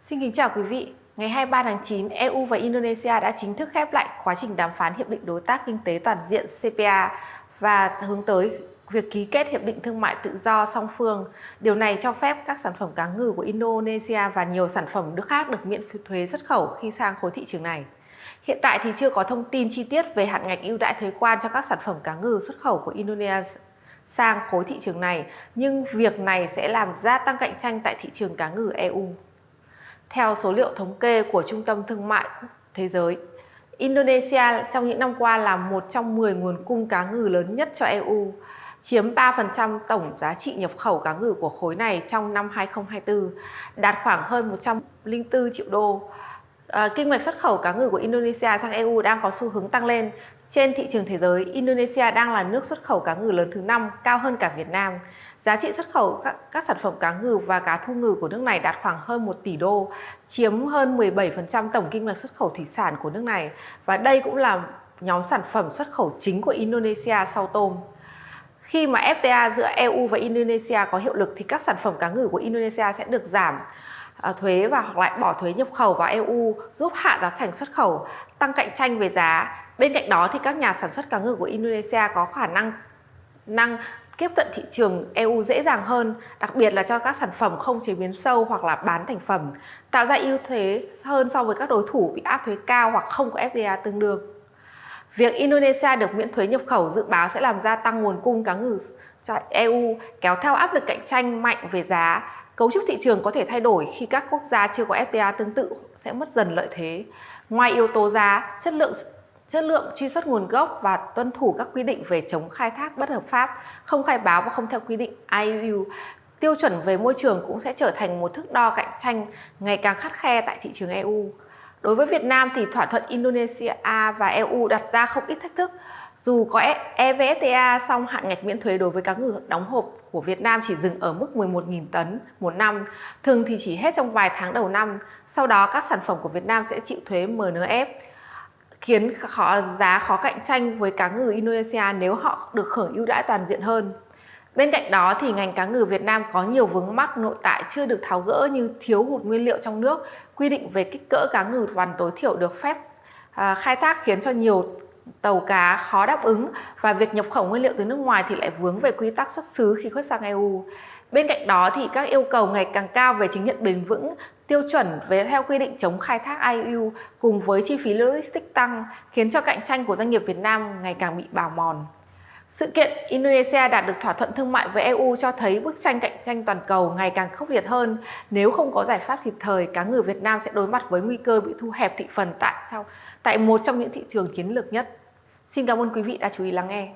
Xin kính chào quý vị. Ngày 23 tháng 9, EU và Indonesia đã chính thức khép lại quá trình đàm phán Hiệp định Đối tác Kinh tế Toàn diện CPA và hướng tới việc ký kết Hiệp định Thương mại Tự do song phương. Điều này cho phép các sản phẩm cá ngừ của Indonesia và nhiều sản phẩm nước khác được miễn thuế xuất khẩu khi sang khối thị trường này. Hiện tại thì chưa có thông tin chi tiết về hạn ngạch ưu đãi thuế quan cho các sản phẩm cá ngừ xuất khẩu của Indonesia sang khối thị trường này, nhưng việc này sẽ làm gia tăng cạnh tranh tại thị trường cá ngừ EU. Theo số liệu thống kê của Trung tâm Thương mại Thế giới, Indonesia trong những năm qua là một trong 10 nguồn cung cá ngừ lớn nhất cho EU, chiếm 3% tổng giá trị nhập khẩu cá ngừ của khối này trong năm 2024, đạt khoảng hơn 104 triệu đô. Kinh mạch xuất khẩu cá ngừ của Indonesia sang EU đang có xu hướng tăng lên. Trên thị trường thế giới, Indonesia đang là nước xuất khẩu cá ngừ lớn thứ 5, cao hơn cả Việt Nam. Giá trị xuất khẩu các sản phẩm cá ngừ và cá thu ngừ của nước này đạt khoảng hơn 1 tỷ đô, chiếm hơn 17% tổng kinh mạch xuất khẩu thủy sản của nước này. Và đây cũng là nhóm sản phẩm xuất khẩu chính của Indonesia sau tôm. Khi mà FTA giữa EU và Indonesia có hiệu lực thì các sản phẩm cá ngừ của Indonesia sẽ được giảm thuế và hoặc lại bỏ thuế nhập khẩu vào EU, giúp hạ giá thành xuất khẩu, tăng cạnh tranh về giá. Bên cạnh đó thì các nhà sản xuất cá ngừ của Indonesia có khả năng tiếp cận thị trường EU dễ dàng hơn, đặc biệt là cho các sản phẩm không chế biến sâu hoặc là bán thành phẩm, tạo ra ưu thế hơn so với các đối thủ bị áp thuế cao hoặc không có FTA tương đương. Việc Indonesia được miễn thuế nhập khẩu dự báo sẽ làm gia tăng nguồn cung cá ngừ cho EU, kéo theo áp lực cạnh tranh mạnh về giá. Cấu trúc thị trường có thể thay đổi khi các quốc gia chưa có FTA tương tự sẽ mất dần lợi thế. Ngoài yếu tố giá, chất lượng truy xuất nguồn gốc và tuân thủ các quy định về chống khai thác bất hợp pháp, không khai báo và không theo quy định IUU, tiêu chuẩn về môi trường cũng sẽ trở thành một thước đo cạnh tranh ngày càng khắt khe tại thị trường EU. Đối với Việt Nam thì thỏa thuận Indonesia và EU đặt ra không ít thách thức. Dù có EVFTA, song hạn ngạch miễn thuế đối với cá ngừ đóng hộp của Việt Nam chỉ dừng ở mức 11.000 tấn một năm, thường thì chỉ hết trong vài tháng đầu năm. Sau đó các sản phẩm của Việt Nam sẽ chịu thuế MNF, khiến giá khó cạnh tranh với cá ngừ Indonesia nếu họ được hưởng ưu đãi toàn diện hơn. Bên cạnh đó thì ngành cá ngừ Việt Nam có nhiều vướng mắc nội tại chưa được tháo gỡ như thiếu hụt nguyên liệu trong nước, quy định về kích cỡ cá ngừ vằn tối thiểu được phép khai thác khiến cho nhiều tàu cá khó đáp ứng, và việc nhập khẩu nguyên liệu từ nước ngoài thì lại vướng về quy tắc xuất xứ khi xuất sang EU. Bên cạnh đó thì các yêu cầu ngày càng cao về chứng nhận bền vững, tiêu chuẩn theo quy định chống khai thác IUU cùng với chi phí logistics tăng khiến cho cạnh tranh của doanh nghiệp Việt Nam ngày càng bị bào mòn. Sự kiện Indonesia đạt được thỏa thuận thương mại với EU cho thấy bức tranh cạnh tranh toàn cầu ngày càng khốc liệt hơn. Nếu không có giải pháp kịp thời, cá ngừ Việt Nam sẽ đối mặt với nguy cơ bị thu hẹp thị phần tại một trong những thị trường chiến lược nhất. Xin cảm ơn quý vị đã chú ý lắng nghe.